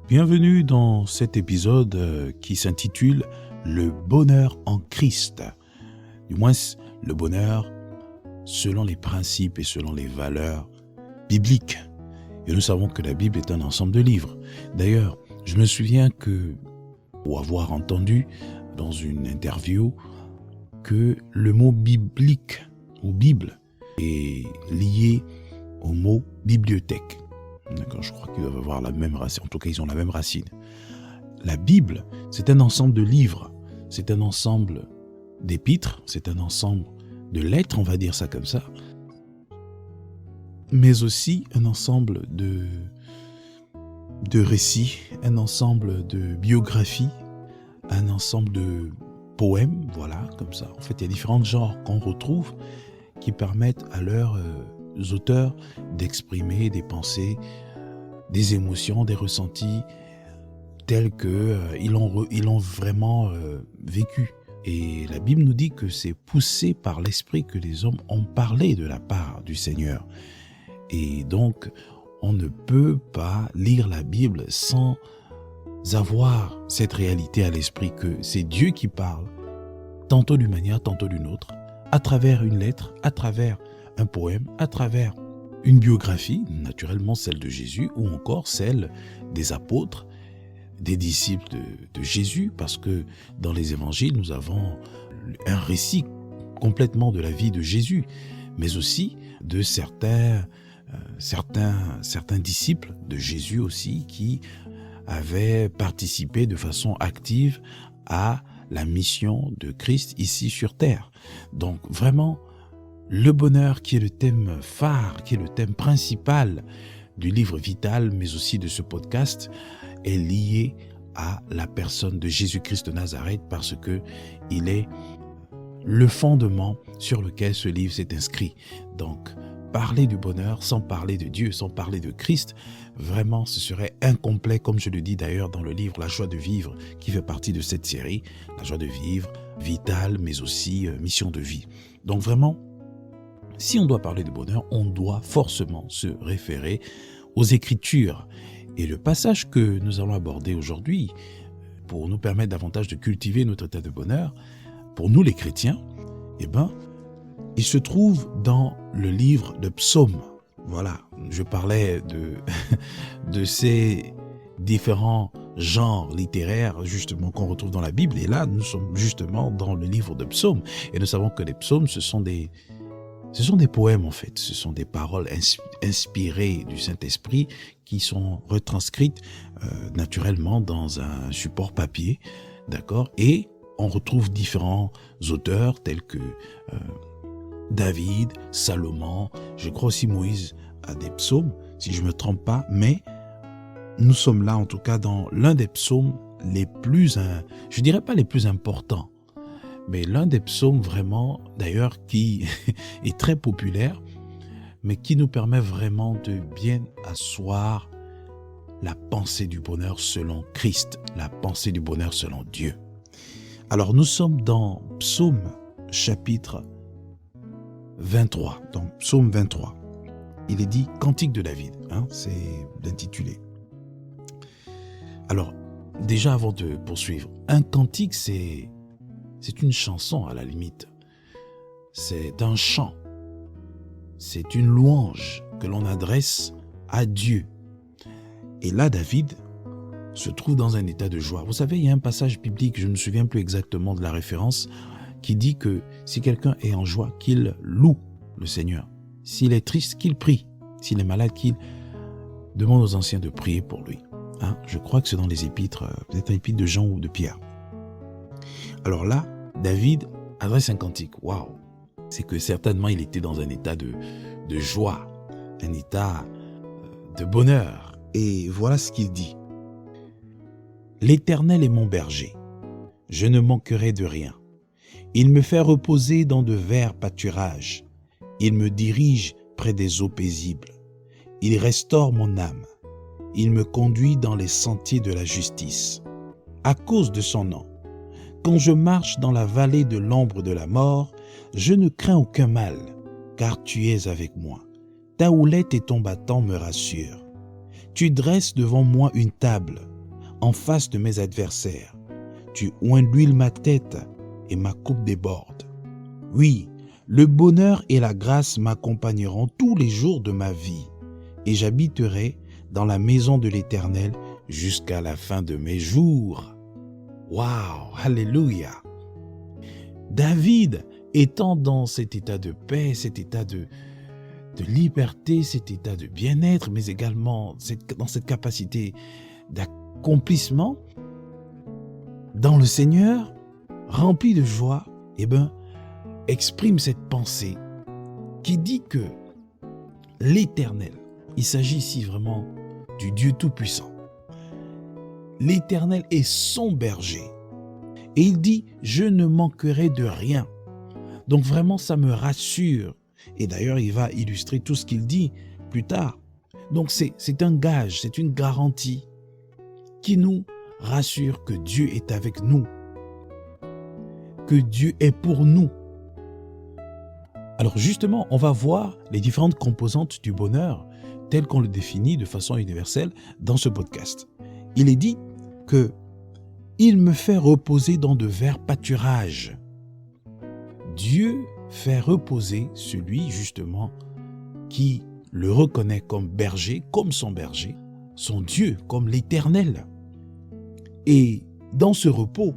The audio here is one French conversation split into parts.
Bienvenue dans cet épisode qui s'intitule « Le bonheur en Christ ». Du moins, le bonheur selon les principes et selon les valeurs bibliques. Et nous savons que la Bible est un ensemble de livres. D'ailleurs, je me souviens ou avoir entendu dans une interview, que le mot biblique ou Bible est lié au mot bibliothèque. D'accord, je crois qu'ils doivent avoir la même racine. En tout cas, ils ont la même racine. La Bible, c'est un ensemble de livres. C'est un ensemble d'épîtres. C'est un ensemble de lettres, on va dire ça comme ça. Mais aussi un ensemble de récits, un ensemble de biographies, un ensemble de poèmes, voilà, comme ça. En fait, il y a différents genres qu'on retrouve qui permettent à leurs auteurs d'exprimer des pensées, des émotions, des ressentis tels qu'ils l'ont vraiment vécu. Et la Bible nous dit que c'est poussé par l'Esprit que les hommes ont parlé de la part du Seigneur. Et donc, on ne peut pas lire la Bible sans avoir cette réalité à l'esprit que c'est Dieu qui parle, tantôt d'une manière, tantôt d'une autre, à travers une lettre, à travers un poème, à travers une biographie, naturellement celle de Jésus, ou encore celle des apôtres, des disciples de Jésus, parce que dans les évangiles, nous avons un récit complètement de la vie de Jésus, mais aussi de certains disciples de Jésus aussi qui avaient participé de façon active à la mission de Christ ici sur terre. Donc vraiment, le bonheur qui est le thème phare, qui est le thème principal du livre vital, mais aussi de ce podcast, est lié à la personne de Jésus-Christ de Nazareth parce que il est le fondement sur lequel ce livre s'est inscrit. Donc, parler du bonheur sans parler de Dieu, sans parler de Christ, vraiment ce serait incomplet, comme je le dis d'ailleurs dans le livre La joie de vivre, qui fait partie de cette série, La joie de vivre, vitale, mais aussi mission de vie. Donc vraiment, si on doit parler de bonheur, on doit forcément se référer aux Écritures. Et le passage que nous allons aborder aujourd'hui, pour nous permettre davantage de cultiver notre état de bonheur, pour nous les chrétiens, il se trouve dans le livre de Psaumes. Voilà, je parlais de ces différents genres littéraires justement qu'on retrouve dans la Bible. Et là, nous sommes justement dans le livre de Psaumes. Et nous savons que les psaumes, ce sont des poèmes en fait. Ce sont des paroles inspirées du Saint-Esprit qui sont retranscrites naturellement dans un support papier. D'accord ? Et on retrouve différents auteurs tels que David, Salomon, je crois aussi Moïse a des psaumes, si je ne me trompe pas, mais nous sommes là en tout cas dans l'un des psaumes les plus, je dirais pas les plus importants, mais l'un des psaumes vraiment, d'ailleurs, qui est très populaire, mais qui nous permet vraiment de bien asseoir la pensée du bonheur selon Christ, la pensée du bonheur selon Dieu. Alors nous sommes dans Psaume chapitre 23, donc Psaume 23. Il est dit Cantique de David, c'est l'intitulé. Alors, déjà avant de poursuivre, un cantique c'est une chanson à la limite. C'est un chant. C'est une louange que l'on adresse à Dieu. Et là, David se trouve dans un état de joie. Vous savez, il y a un passage biblique, je ne me souviens plus exactement de la référence, qui dit que si quelqu'un est en joie, qu'il loue le Seigneur. S'il est triste, qu'il prie. S'il est malade, qu'il demande aux anciens de prier pour lui. Je crois que c'est dans les épîtres, peut-être l'épître de Jean ou de Pierre. Alors là, David adresse un cantique. Waouh! C'est que certainement il était dans un état de joie, un état de bonheur. Et voilà ce qu'il dit. L'Éternel est mon berger. Je ne manquerai de rien. Il me fait reposer dans de verts pâturages. Il me dirige près des eaux paisibles. Il restaure mon âme. Il me conduit dans les sentiers de la justice. À cause de son nom. Quand je marche dans la vallée de l'ombre de la mort, je ne crains aucun mal, car tu es avec moi. Ta houlette et ton bâton me rassurent. Tu dresses devant moi une table en face de mes adversaires. Tu oins d'huile ma tête et ma coupe déborde. Oui, le bonheur et la grâce m'accompagneront tous les jours de ma vie, et j'habiterai dans la maison de l'Éternel jusqu'à la fin de mes jours. Waouh, alléluia. David, étant dans cet état de paix, cet état de liberté, cet état de bien-être, mais également dans cette capacité d'accomplissement dans le Seigneur, rempli de joie, exprime cette pensée qui dit que l'Éternel, il s'agit ici vraiment du Dieu Tout-Puissant. L'Éternel est son berger. Et il dit, je ne manquerai de rien. Donc vraiment, ça me rassure. Et d'ailleurs, il va illustrer tout ce qu'il dit plus tard. Donc c'est un gage, c'est une garantie qui nous rassure que Dieu est avec nous, que Dieu est pour nous. Alors justement, on va voir les différentes composantes du bonheur telles qu'on le définit de façon universelle dans ce podcast. Il est dit que il me fait reposer dans de verts pâturages. Dieu fait reposer celui justement qui le reconnaît comme berger, comme son berger, son Dieu, comme l'Éternel. Et dans ce repos,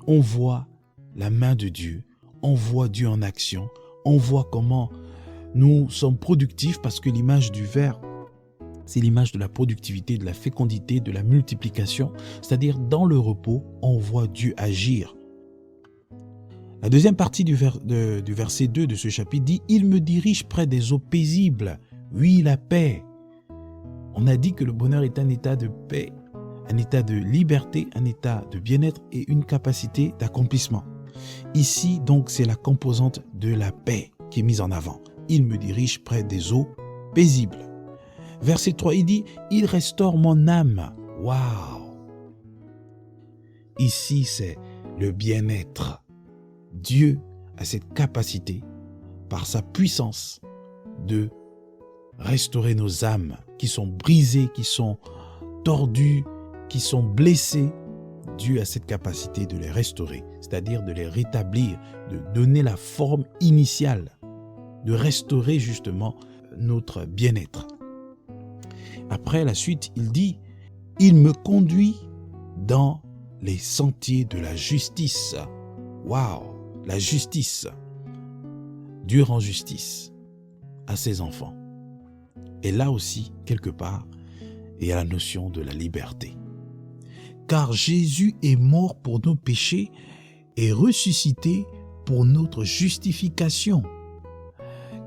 on voit la main de Dieu, on voit Dieu en action, on voit comment nous sommes productifs parce que l'image du ver, c'est l'image de la productivité, de la fécondité, de la multiplication. C'est-à-dire, dans le repos, on voit Dieu agir. La deuxième partie du verset 2 de ce chapitre dit « Il me dirige près des eaux paisibles. Oui, la paix. » On a dit que le bonheur est un état de paix, un état de liberté, un état de bien-être et une capacité d'accomplissement. Ici, donc, c'est la composante de la paix qui est mise en avant. « Il me dirige près des eaux paisibles. » Verset 3, il dit « Il restaure mon âme. » Waouh! Ici, c'est le bien-être. Dieu a cette capacité, par sa puissance, de restaurer nos âmes qui sont brisées, qui sont tordues, qui sont blessées. Dieu a cette capacité de les restaurer, c'est-à-dire de les rétablir, de donner la forme initiale, de restaurer justement notre bien-être. Après la suite, il dit « Il me conduit dans les sentiers de la justice. » Waouh, la justice. Dieu rend justice à ses enfants. Et là aussi, quelque part, il y a la notion de la liberté. Car Jésus est mort pour nos péchés et ressuscité pour notre justification.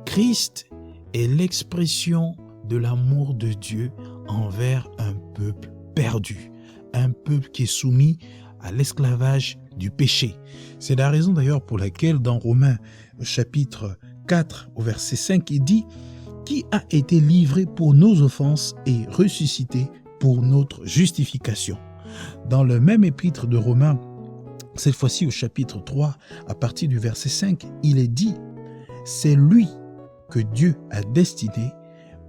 Christ est l'expression de l'amour de Dieu envers un peuple perdu, un peuple qui est soumis à l'esclavage du péché. C'est la raison d'ailleurs pour laquelle dans Romains chapitre 4 au verset 5, il dit « Qui a été livré pour nos offenses et ressuscité pour notre justification ?» Dans le même épître de Romains, cette fois-ci au chapitre 3, à partir du verset 5, il est dit « C'est lui que Dieu a destiné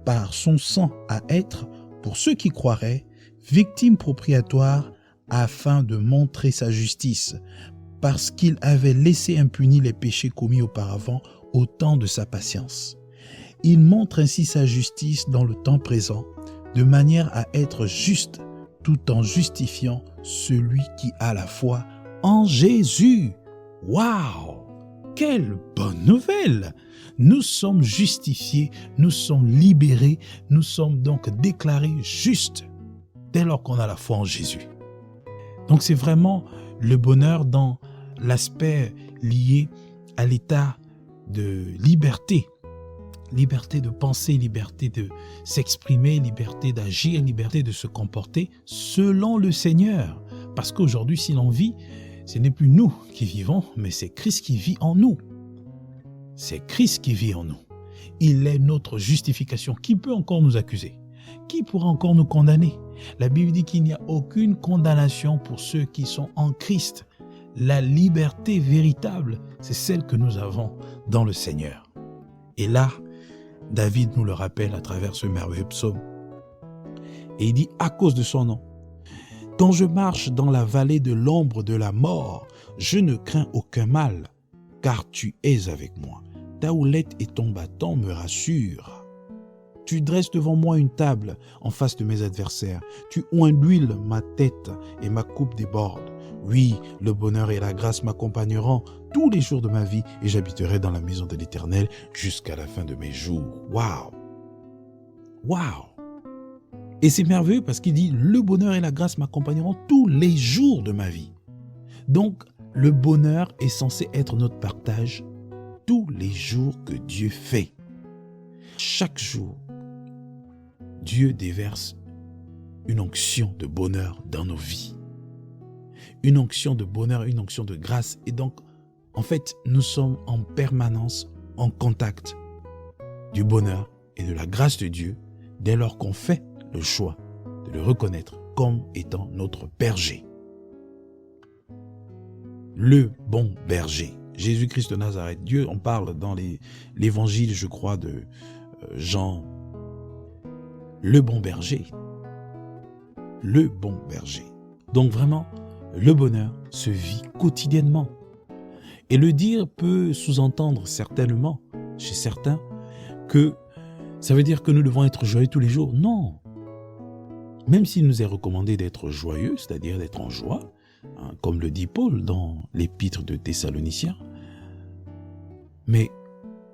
par son sang à être, pour ceux qui croiraient, victime propriatoire afin de montrer sa justice, parce qu'il avait laissé impunis les péchés commis auparavant au temps de sa patience. Il montre ainsi sa justice dans le temps présent, de manière à être juste tout en justifiant celui qui a la foi en Jésus. Waouh! Quelle bonne nouvelle! Nous sommes justifiés, nous sommes libérés, nous sommes donc déclarés justes dès lors qu'on a la foi en Jésus. Donc c'est vraiment le bonheur dans l'aspect lié à l'état de liberté. Liberté de penser, liberté de s'exprimer, liberté d'agir, liberté de se comporter selon le Seigneur. Parce qu'aujourd'hui, si l'on vit, ce n'est plus nous qui vivons, mais c'est Christ qui vit en nous. C'est Christ qui vit en nous. Il est notre justification. Qui peut encore nous accuser? Qui pourra encore nous condamner? La Bible dit qu'il n'y a aucune condamnation pour ceux qui sont en Christ. La liberté véritable, c'est celle que nous avons dans le Seigneur. Et là, David nous le rappelle à travers ce merveilleux psaume. Et il dit, à cause de son nom, Quand je marche dans la vallée de l'ombre de la mort, je ne crains aucun mal, car tu es avec moi. Ta houlette et ton bâton me rassurent. Tu dresses devant moi une table en face de mes adversaires. Tu oins d'huile ma tête et ma coupe déborde. Oui, le bonheur et la grâce m'accompagneront tous les jours de ma vie et j'habiterai dans la maison de l'Éternel jusqu'à la fin de mes jours. Waouh! Waouh! Et c'est merveilleux parce qu'il dit, le bonheur et la grâce m'accompagneront tous les jours de ma vie. Donc, le bonheur est censé être notre partage tous les jours que Dieu fait. Chaque jour, Dieu déverse une onction de bonheur dans nos vies. Une onction de bonheur, une onction de grâce. Et donc, en fait, nous sommes en permanence en contact du bonheur et de la grâce de Dieu dès lors qu'on fait le choix de le reconnaître comme étant notre berger. Le bon berger. Jésus-Christ de Nazareth. Dieu, on parle dans l'évangile, je crois, de Jean. Le bon berger. Le bon berger. Donc vraiment, le bonheur se vit quotidiennement. Et le dire peut sous-entendre certainement, chez certains, que ça veut dire que nous devons être joyeux tous les jours. Non. Même s'il nous est recommandé d'être joyeux, c'est-à-dire d'être en joie, hein, comme le dit Paul dans l'épître de Thessaloniciens, mais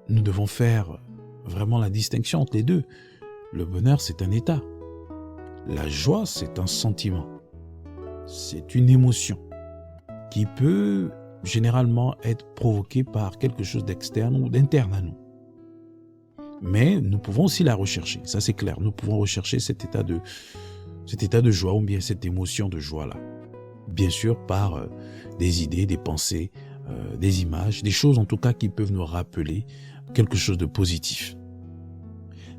nous devons faire vraiment la distinction entre les deux. Le bonheur, c'est un état. La joie, c'est un sentiment. C'est une émotion qui peut généralement être provoquée par quelque chose d'externe ou d'interne à nous. Mais nous pouvons aussi la rechercher, ça c'est clair. Nous pouvons rechercher cet état de joie ou bien cette émotion de joie-là. Bien sûr par des idées, des pensées, des images, des choses en tout cas qui peuvent nous rappeler quelque chose de positif.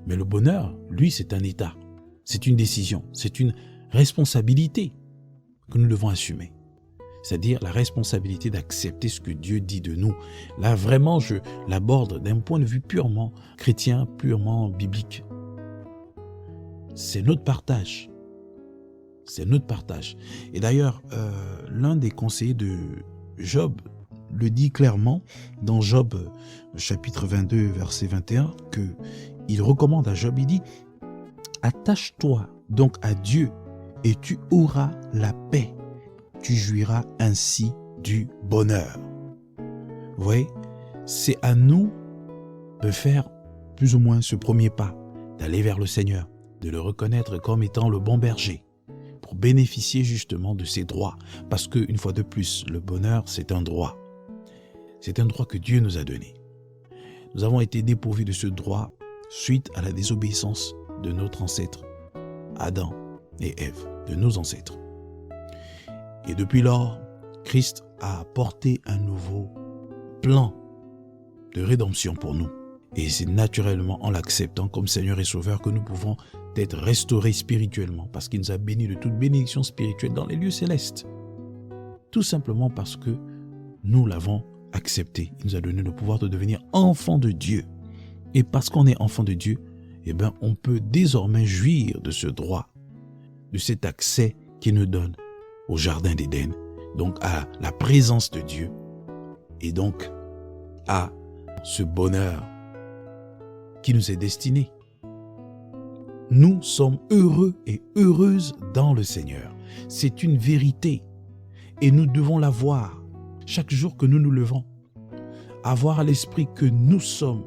Mais le bonheur, lui, c'est un état, c'est une décision, c'est une responsabilité que nous devons assumer. C'est-à-dire la responsabilité d'accepter ce que Dieu dit de nous. Là, vraiment, je l'aborde d'un point de vue purement chrétien, purement biblique. C'est notre partage. C'est notre partage. Et d'ailleurs, l'un des conseillers de Job le dit clairement dans Job, chapitre 22, verset 21, qu'il recommande à Job, il dit « Attache-toi donc à Dieu et tu auras la paix. Tu jouiras ainsi du bonheur. » Vous voyez, c'est à nous de faire plus ou moins ce premier pas, d'aller vers le Seigneur, de le reconnaître comme étant le bon berger, pour bénéficier justement de ses droits. Parce qu'une fois de plus, le bonheur, c'est un droit. C'est un droit que Dieu nous a donné. Nous avons été dépourvus de ce droit suite à la désobéissance de notre ancêtre, Adam et Ève, de nos ancêtres. Et depuis lors, Christ a apporté un nouveau plan de rédemption pour nous. Et c'est naturellement en l'acceptant comme Seigneur et Sauveur que nous pouvons être restaurés spirituellement, parce qu'il nous a bénis de toute bénédiction spirituelle dans les lieux célestes. Tout simplement parce que nous l'avons accepté. Il nous a donné le pouvoir de devenir enfants de Dieu. Et parce qu'on est enfant de Dieu, eh bien, on peut désormais jouir de ce droit, de cet accès qu'il nous donne au jardin d'Éden, donc à la présence de Dieu et donc à ce bonheur qui nous est destiné. Nous sommes heureux et heureuses dans le Seigneur. C'est une vérité et nous devons la voir chaque jour que nous nous levons. Avoir à l'esprit que nous sommes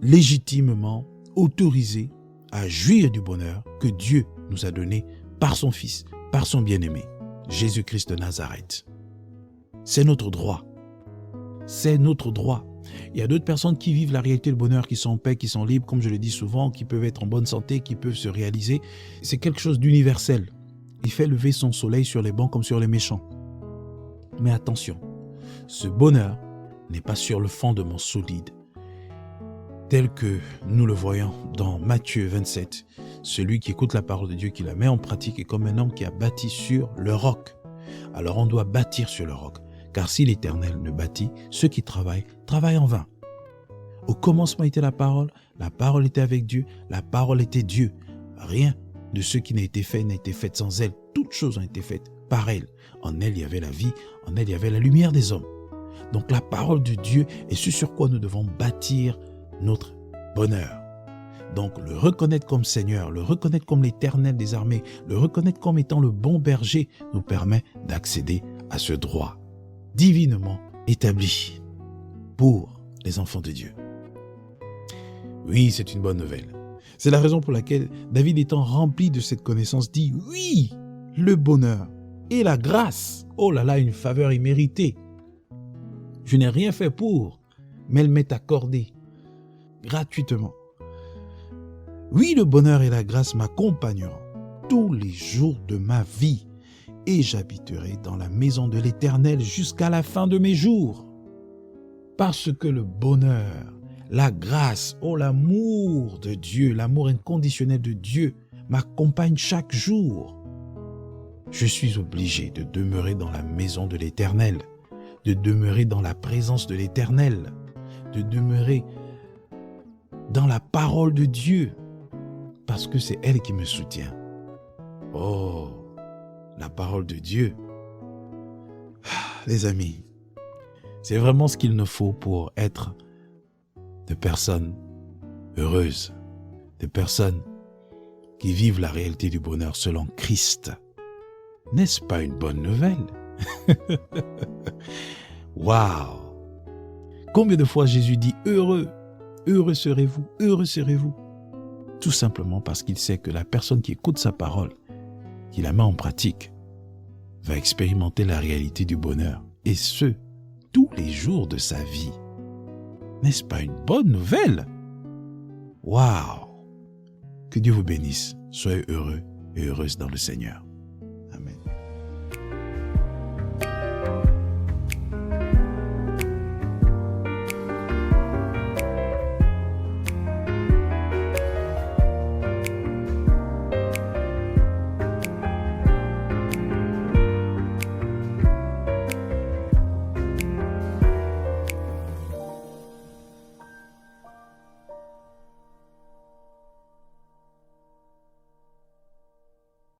légitimement autorisés à jouir du bonheur que Dieu nous a donné par son Fils, par son bien-aimé, Jésus-Christ de Nazareth. C'est notre droit. C'est notre droit. Il y a d'autres personnes qui vivent la réalité du bonheur, qui sont en paix, qui sont libres, comme je le dis souvent, qui peuvent être en bonne santé, qui peuvent se réaliser. C'est quelque chose d'universel. Il fait lever son soleil sur les bons comme sur les méchants. Mais attention, ce bonheur n'est pas sur le fondement solide, tel que nous le voyons dans Matthieu 27. Celui qui écoute la parole de Dieu, qui la met en pratique, est comme un homme qui a bâti sur le roc. Alors on doit bâtir sur le roc, car si l'Éternel ne bâtit, ceux qui travaillent en vain. Au commencement était la parole était avec Dieu, la parole était Dieu. Rien de ce qui n'a été fait sans elle. Toutes choses ont été faites par elle. En elle, il y avait la vie. En elle, il y avait la lumière des hommes. Donc la parole de Dieu est ce sur quoi nous devons bâtir notre bonheur. Donc le reconnaître comme Seigneur, le reconnaître comme l'Éternel des armées, le reconnaître comme étant le bon berger nous permet d'accéder à ce droit divinement établi pour les enfants de Dieu. Oui, c'est une bonne nouvelle. C'est la raison pour laquelle David, étant rempli de cette connaissance, dit « Oui, le bonheur et la grâce, oh là là, une faveur imméritée. Je n'ai rien fait pour, mais elle m'est accordée gratuitement. Oui, le bonheur et la grâce m'accompagneront tous les jours de ma vie et j'habiterai dans la maison de l'Éternel jusqu'à la fin de mes jours. Parce que le bonheur, la grâce, oh l'amour de Dieu, l'amour inconditionnel de Dieu m'accompagne chaque jour. Je suis obligé de demeurer dans la maison de l'Éternel, de demeurer dans la présence de l'Éternel, de demeurer dans la parole de Dieu, parce que c'est elle qui me soutient. Oh, la parole de Dieu. Les amis, c'est vraiment ce qu'il nous faut pour être de personnes heureuses, de personnes qui vivent la réalité du bonheur selon Christ. N'est-ce pas une bonne nouvelle? Waouh! Combien de fois Jésus dit heureux, heureux serez-vous, heureux serez-vous? Tout simplement parce qu'il sait que la personne qui écoute sa parole, qui la met en pratique, va expérimenter la réalité du bonheur, et ce, tous les jours de sa vie. N'est-ce pas une bonne nouvelle? Waouh! Que Dieu vous bénisse. Soyez heureux et heureuses dans le Seigneur.